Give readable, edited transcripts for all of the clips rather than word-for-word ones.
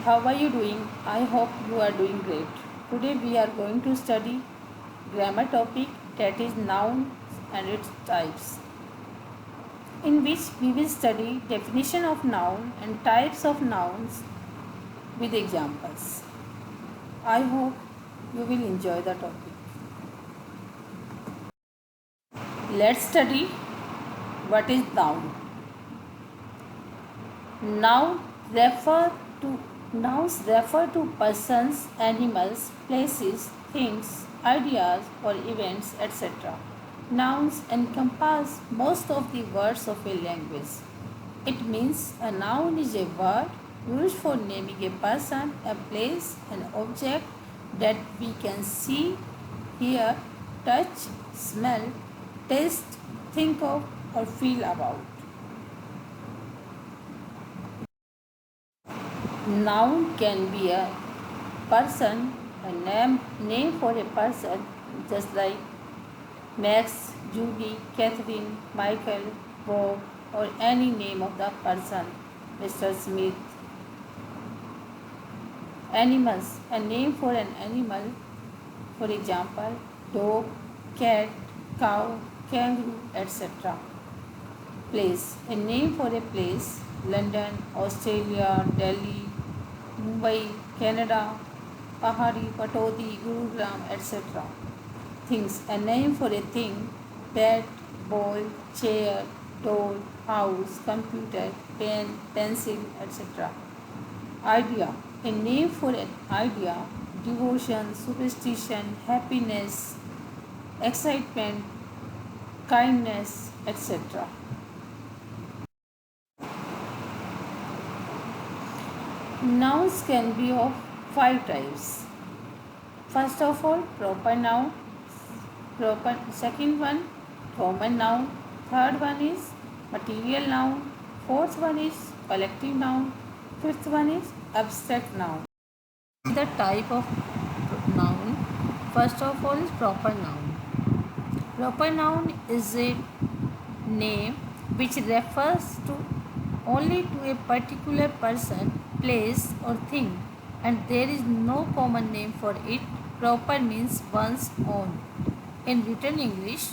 how are you doing? I hope you are doing great. Today we are going to study grammar topic, that is nouns and its types, in which we will study definition of noun and types of nouns with examples. I hope you will enjoy the topic. Let's study what is noun. Noun refer to Nouns refer to persons, animals, places, things, ideas or events, etc. Nouns encompass most of the words of a language. It means a noun is a word used for naming a person, a place, an object that we can see, hear, touch, smell, taste, think of or feel about. Noun can be a person, a name for a person, just like Max, Judy, Catherine, Michael, Bob, or any name of the person, Mr. Smith. Animals, a name for an animal, for example, dog, cat, cow, kangaroo, etc. Place, a name for a place, London, Australia, Delhi, Mumbai, Canada, Pahari, Patodi, Gurugram, etc. Things, a name for a thing, bed, ball, chair, doll, house, computer, pen, pencil, etc. Idea, a name for an idea, devotion, superstition, happiness, excitement, kindness, etc. Nouns can be of five types. First of all, proper noun. Second one, common noun. Third one is material noun. Fourth one is collective noun. Fifth one is abstract noun. The type of noun. First of all is proper noun. Proper noun is a name which refers to only to a particular person, place or thing, and there is no common name for it. Proper means one's own. In written English,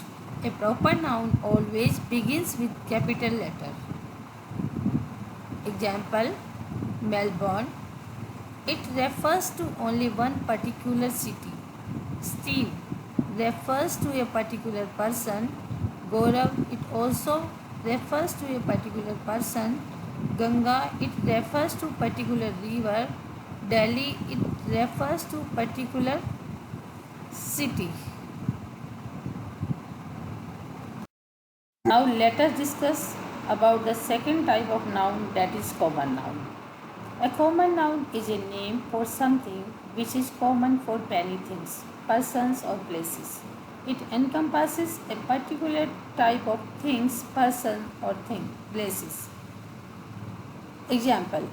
a proper noun always begins with capital letter. Example, Melbourne. It refers to only one particular city. Steve refers to a particular person. Gaurav, it also refers to a particular person. Ganga, it refers to particular river. Delhi, it refers to particular city. Now let us discuss about the second type of noun, that is common noun. A common noun is a name for something which is common for many things, persons or places. It encompasses a particular type of things, person or thing, places. Example,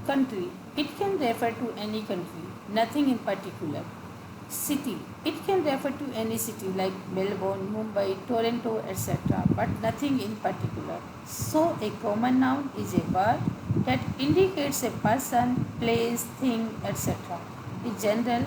country. It can refer to any country, nothing in particular. City. It can refer to any city like Melbourne, Mumbai, Toronto, etc. but nothing in particular. So a common noun is a word that indicates a person, place, thing, etc. in general,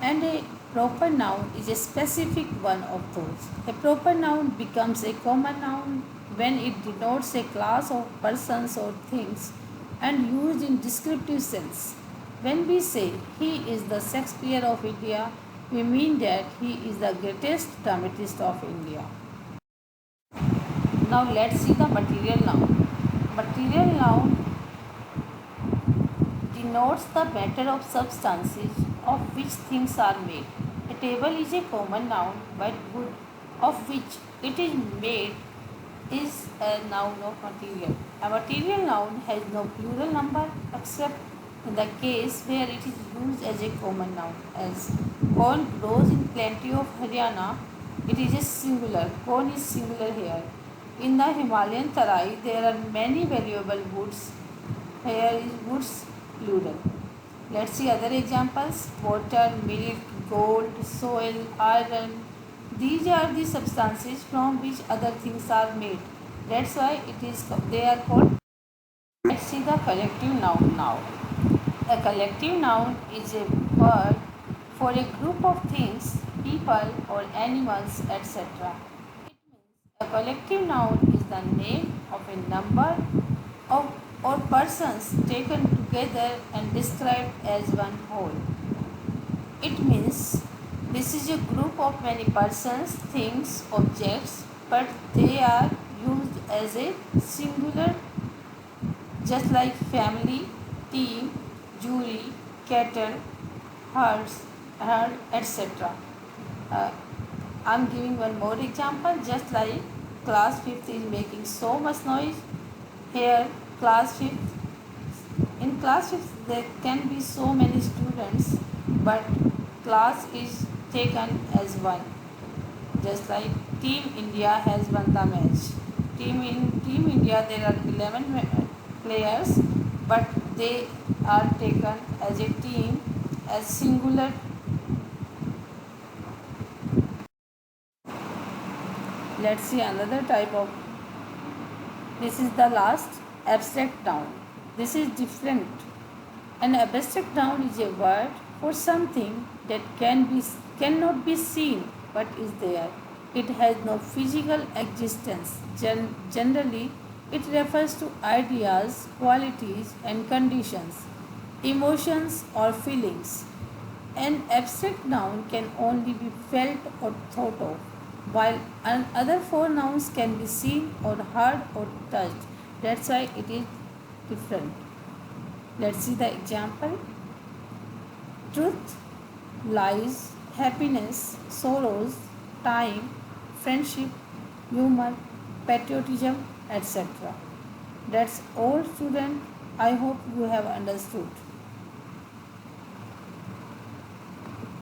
and a proper noun is a specific one of those. A proper noun becomes a common noun when it denotes a class of persons or things and used in descriptive sense. When we say he is the Shakespeare of India, we mean that he is the greatest dramatist of India. Now let's see the material noun. Material noun denotes the matter of substances of which things are made. A table is a common noun, but wood of which it is made is a noun of material. A material noun has no plural number except in the case where it is used as a common noun, as corn grows in plenty of Haryana, it is a singular. Corn is singular here. In the Himalayan Tarai, there are many valuable woods. Here is woods plural. Let's see other examples. Water, milk, gold, soil, iron. These are the substances from which other things are made. That's why they are called. Let's see the collective noun now. A collective noun is a word for a group of things, people, or animals, etc. It means a collective noun is the name of a number of or persons taken together and described as one whole. It means this is a group of many persons, things, objects, but they are used as a singular, just like family, team, jury, cattle, herd, etc. Uh, I'm giving one more example, just like class 5th is making so much noise. Here, class 5th, in class 5th, there can be so many students, but class is taken as one. Just like Team India has won the match. Team India there are 11 players, but they are taken as a team, as singular. Let's see another type of. This is the last abstract noun. This is different. An abstract noun is a word for something that cannot be seen but is there. It has no physical existence. Generally, it refers to ideas, qualities, and conditions, emotions, or feelings. An abstract noun can only be felt or thought of, while other four nouns can be seen or heard or touched. That's why it is different. Let's see the example. Truth, lies, happiness, sorrows, time, friendship, humor, patriotism, etc. That's all, student. I hope you have understood.